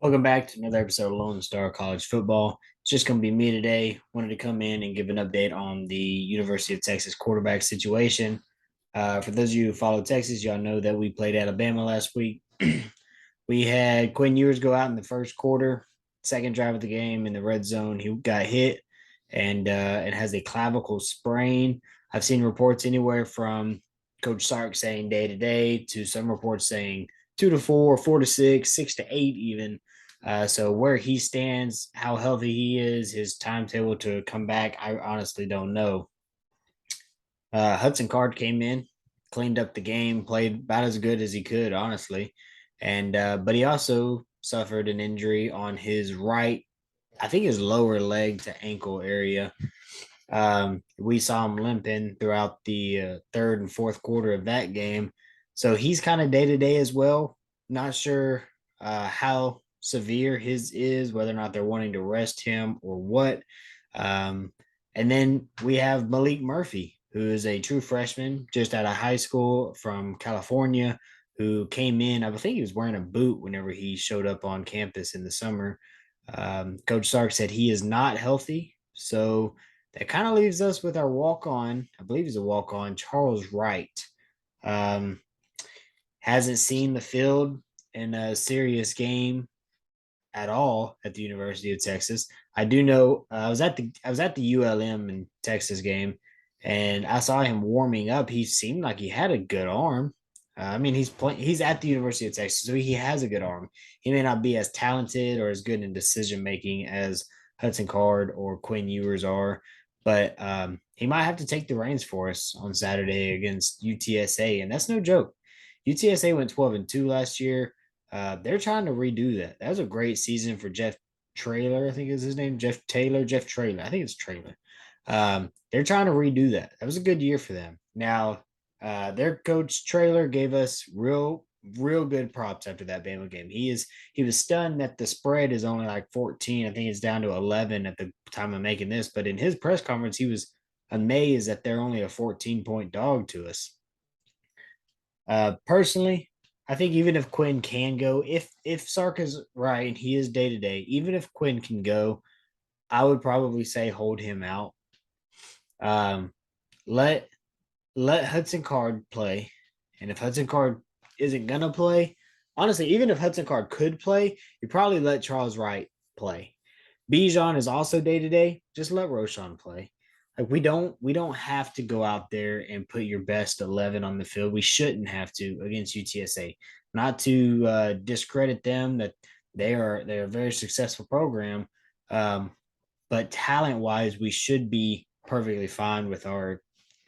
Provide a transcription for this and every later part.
Welcome back to another episode of Lone Star College Football. It's just going to be me today. Wanted to come in and give an update on the University of Texas quarterback situation. For those of you who follow Texas, y'all know that we played Alabama last week. We had Quinn Ewers go out in the first quarter, second drive of the game in the red zone. He got hit and has a clavicle sprain. I've seen reports anywhere from Coach Sark saying day to day to some reports saying 2 to 4, 4 to 6, 6 to 8, even. So where he stands, how healthy he is, his timetable to come back, I honestly don't know. Hudson Card came in, cleaned up the game, played about as good as he could, honestly, and but he also suffered an injury on his right, I think his lower leg to ankle area. We saw him limping throughout the third and fourth quarter of that game, so he's kind of day to day as well. Not sure how severe his is, whether or not they're wanting to rest him or what. Um, and then we have Malik Murphy, who is a true freshman just out of high school from California, who came in. I think he was wearing a boot whenever he showed up on campus in the summer. Coach Sark said he is not healthy. So that kind of leaves us with our walk on. I believe he's a walk on, Charles Wright. Um, hasn't seen the field in a serious game at all at the University of Texas. I do know I was at the ULM in Texas game, and I saw him warming up. He seemed like he had a good arm. I mean, he's playing. He's at the University of Texas, so he has a good arm. He may not be as talented or as good in decision making as Hudson Card or Quinn Ewers are, but he might have to take the reins for us on Saturday against UTSA, and that's no joke. UTSA went 12-2 last year. They're trying to redo that. That was a great season for Jeff Trailer, I think is his name. Jeff Taylor, Jeff Trailer. I think it's Trailer. They're trying to redo that. That was a good year for them. Now, their coach Trailer gave us real good props after that Bama game. He was stunned that the spread is only like 14. I think it's down to 11 at the time of making this. But in his press conference, he was amazed that they're only a 14-point dog to us. Personally, I think even if Quinn can go, if Sark is right, he is day to day. Even if Quinn can go, I would probably say hold him out. Um, let let Hudson Card play, and if Hudson Card isn't gonna play, honestly, even if Hudson Card could play, you probably let Charles Wright play. Bijan is also day to day. Just let Roshan play. Like we don't have to go out there and put your best 11 on the field. We shouldn't have to against UTSA. Not to discredit them that they're a very successful program, um, but talent wise, we should be perfectly fine with our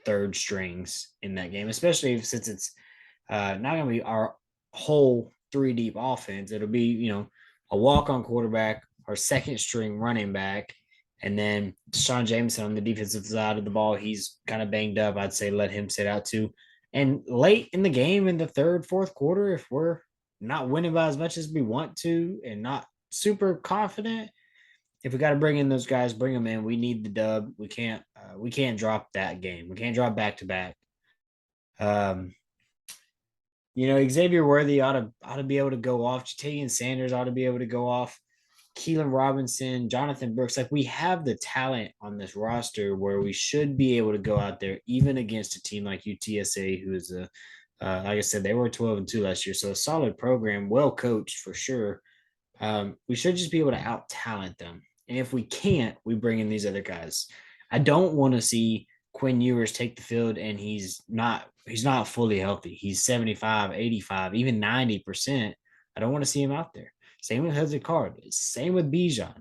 third strings in that game, especially since it's not going to be our whole three deep offense. It'll be, a walk on quarterback, our second string running back, and then Sean Jameson on the defensive side of the ball. He's kind of banged up. I'd say let him sit out too. And late in the game, in the third, fourth quarter, if we're not winning by as much as we want to and not super confident, if we got to bring in those guys, bring them in. We need the dub. We can't drop that game. We can't drop back to back. Um, Xavier Worthy ought to be able to go off. Jatavian Sanders ought to be able to go off. Keelan Robinson, Jonathan Brooks. Like we have the talent on this roster where we should be able to go out there, even against a team like UTSA, who is like I said, they were 12-2 last year, so a solid program, well coached for sure. We should just be able to out talent them. And if we can't, we bring in these other guys. I don't want to see Quinn Ewers take the field and he's not fully healthy. He's 75, 85, even 90%. I don't want to see him out there. Same with Hudson Card. Same with Bijan.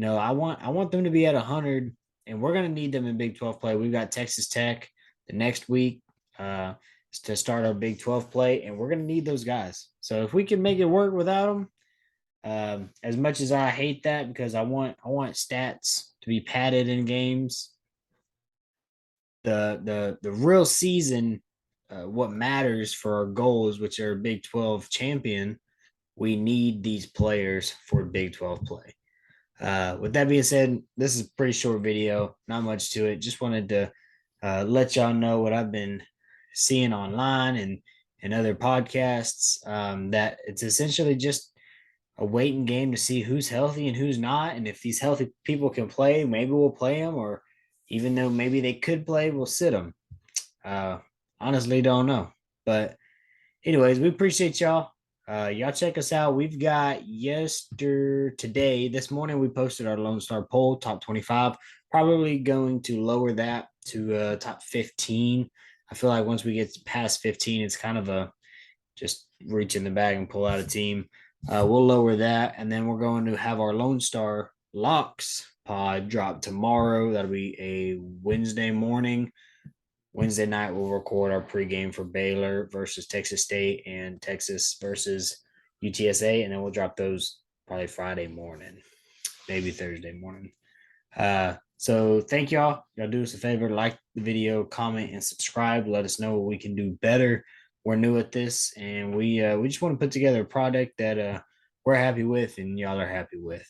I want them to be at 100, and we're going to need them in Big 12 play. We've got Texas Tech the next week to start our Big 12 play, and we're going to need those guys. So if we can make it work without them, as much as I hate that because I want stats to be padded in games, the real season, what matters for our goals, which are Big 12 champion, we need these players for Big 12 play. With that being said, this is a pretty short video, not much to it. Just wanted to let y'all know what I've been seeing online and other podcasts. That it's essentially just a waiting game to see who's healthy and who's not. And if these healthy people can play, maybe we'll play them. Or even though maybe they could play, we'll sit them. Uh, Honestly, don't know. But anyways, we appreciate y'all. Y'all check us out. We've got today, this morning, we posted our Lone Star poll, top 25. Probably going to lower that to top 15. I feel like once we get past 15, it's kind of a just reach in the bag and pull out a team. We'll lower that, and then we're going to have our Lone Star locks pod drop tomorrow. That'll be a Wednesday morning. Wednesday night, we'll record our pregame for Baylor versus Texas State and Texas versus UTSA, and then we'll drop those probably Friday morning, maybe Thursday morning. So thank y'all. Y'all do us a favor, like the video, comment, and subscribe. Let us know what we can do better. We're new at this, and we just want to put together a product that we're happy with, and y'all are happy with.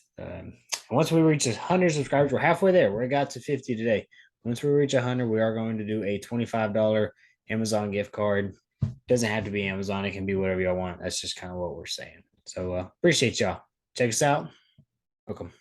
Once we reach 100 subscribers, we're halfway there. We got to 50 today. Once we reach 100, we are going to do a $25 Amazon gift card. Doesn't have to be Amazon. It can be whatever y'all want. That's just kind of what we're saying. So appreciate y'all. Check us out. Welcome.